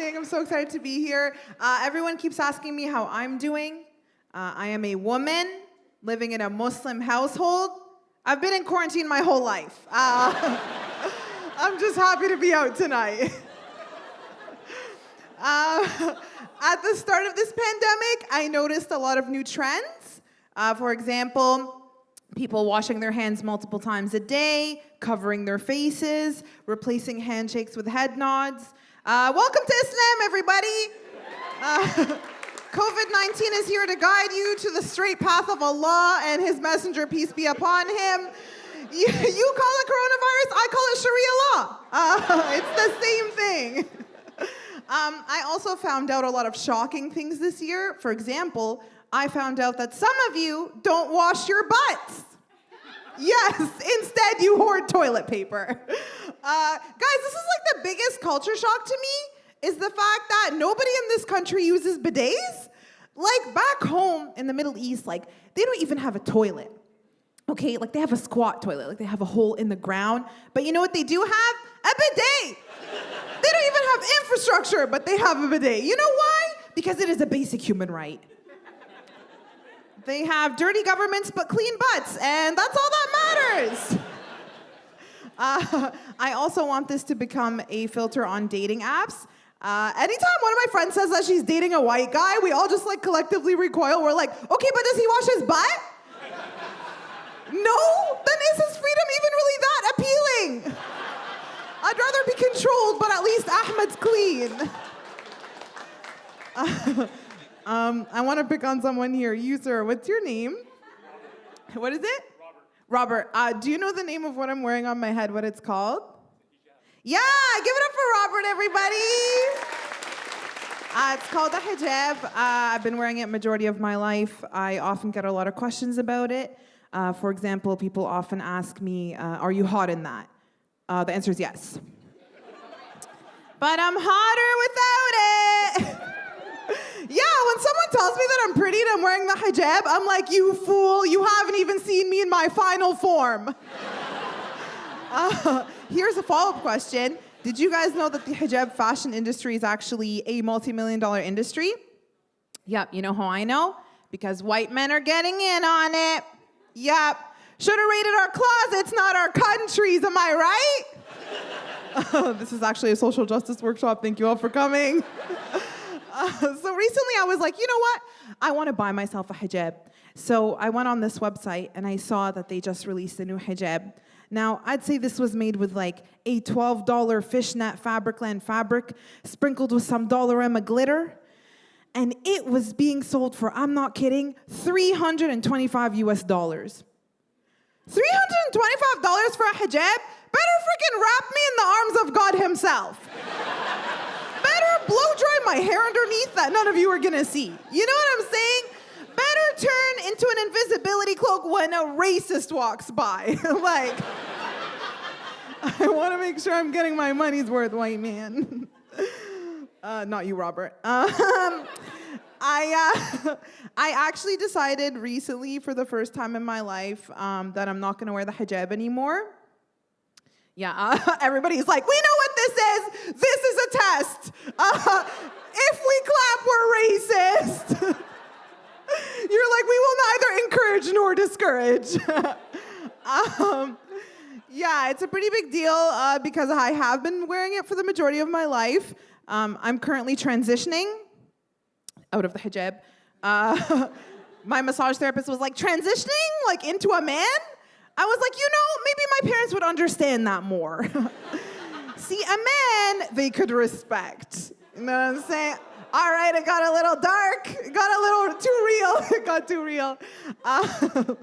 amazing. I'm so excited to be here. Everyone keeps asking me how I'm doing. I am a woman living in a Muslim household. I've been in quarantine my whole life. I'm just happy to be out tonight. At the start of this pandemic, I noticed a lot of new trends. For example, people washing their hands multiple times a day, covering their faces, replacing handshakes with head nods. Welcome to Islam, everybody. COVID-19 is here to guide you to the straight path of Allah and His Messenger, peace be upon him. You call it coronavirus, I call it Sharia law. It's the same thing. I also found out a lot of shocking things this year. For example, I found out that some of you don't wash your butts. Yes, instead you hoard toilet paper. Guys, this is like the biggest culture shock to me, is the fact that nobody in this country uses bidets. Like back home in the Middle East, like they don't even have a toilet. Okay, like they have a squat toilet, like they have a hole in the ground. But you know what they do have? A bidet. They don't even have infrastructure, but they have a bidet. You know why? Because it is a basic human right. They have dirty governments but clean butts, and that's all that matters. I also want this to become a filter on dating apps. Anytime one of my friends says that she's dating a white guy, we all just like collectively recoil. We're like, okay, but does he wash his butt? No? Then is his freedom even really that appealing? I'd rather be controlled, but at least Ahmed's clean. I want to pick on someone here. You, sir, what's your name? What is it? Robert. Do you know the name of what I'm wearing on my head, what it's called? Yeah, give it up for Robert, everybody. It's called a hijab. I've been wearing it majority of my life. I often get a lot of questions about it. For example, people often ask me, are you hot in that? The answer is yes. But I'm hotter without it. Yeah, when someone tells me that I'm pretty and I'm wearing the hijab, I'm like, you fool, you haven't even seen me in my final form. Here's a follow-up question. Did you guys know that the hijab fashion industry is actually a multi-million-dollar industry? Yep, you know how I know? Because white men are getting in on it. Yep. Should have raided our closets, not our countries, am I right? This is actually a social justice workshop. Thank you all for coming. So recently I was like, you know what? I want to buy myself a hijab. So I went on this website and I saw that they just released a new hijab. Now, I'd say this was made with like a $12 fishnet Fabricland fabric sprinkled with some Dollarama glitter. And it was being sold for, I'm not kidding, $325 US. $325 for a hijab? Better freaking wrap me in the arms of God himself. Better blow dry my hair underneath that none of you are gonna see. You know what I'm saying? Better turn into an invisibility cloak when a racist walks by. Like, I wanna make sure I'm getting my money's worth, white man. Not you, Robert. I actually decided recently for the first time in my life that I'm not gonna wear the hijab anymore. Yeah, everybody's like, we know what this is. This is a test. If we clap, we're racist. You're like, we will neither encourage nor discourage. Yeah, it's a pretty big deal because I have been wearing it for the majority of my life. I'm currently transitioning out of the hijab. My massage therapist was like, transitioning like into a man? I was like, you know, maybe my parents would understand that more. See, a man, they could respect. You know what I'm saying? All right, it got a little dark. It got a little too real. It got too real. I'm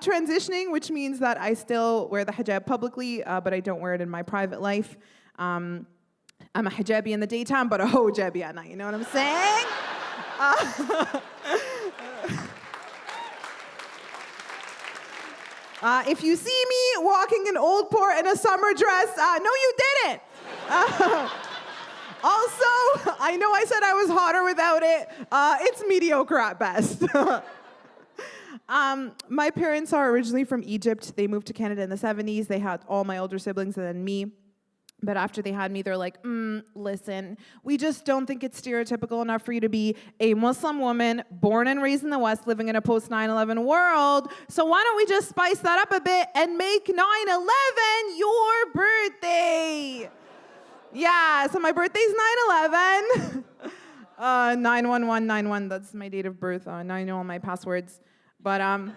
transitioning, which means that I still wear the hijab publicly, but I don't wear it in my private life. I'm a hijabi in the daytime, but a hojabi at night. You know what I'm saying? If you see me walking in Old Port in a summer dress, no, you didn't. Also, I know I said I was hotter without it. It's mediocre at best. My parents are originally from Egypt. They moved to Canada in the 70s. They had all my older siblings and then me. But after they had me, they're like, listen, we just don't think it's stereotypical enough for you to be a Muslim woman, born and raised in the West, living in a post-9/11 world. So why don't we just spice that up a bit and make 9/11 your birthday? Yeah, so my birthday's 9/11. 91191, that's my date of birth. Now I know all my passwords. But I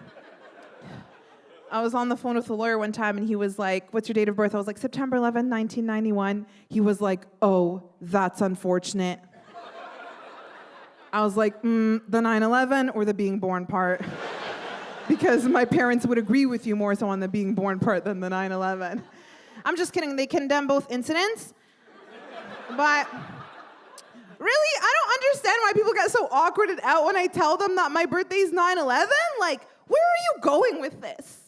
was on the phone with a lawyer one time, and he was like, what's your date of birth? I was like, September 11, 1991. He was like, oh, that's unfortunate. I was like, the 9/11 or the being born part? Because my parents would agree with you more so on the being born part than the 9/11. I'm just kidding. They condemn both incidents. But really, I don't understand why people get so awkwarded out when I tell them that my birthday's 9/11. Like, where are you going with this?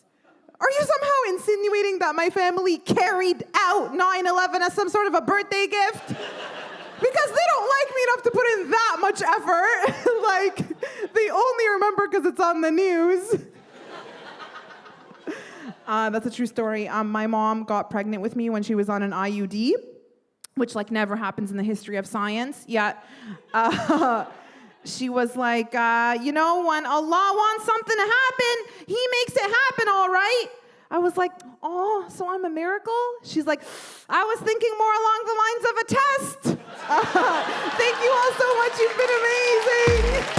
Are you somehow insinuating that my family carried out 9/11 as some sort of a birthday gift? Because they don't like me enough to put in that much effort. Like, they only remember because it's on the news. That's a true story. My mom got pregnant with me when she was on an IUD, which like never happens in the history of science. Yet, she was like, when Allah wants something to happen, He makes it happen, all right? I was like, oh, so I'm a miracle? She's like, I was thinking more along the lines of a test. Thank you all so much. You've been amazing.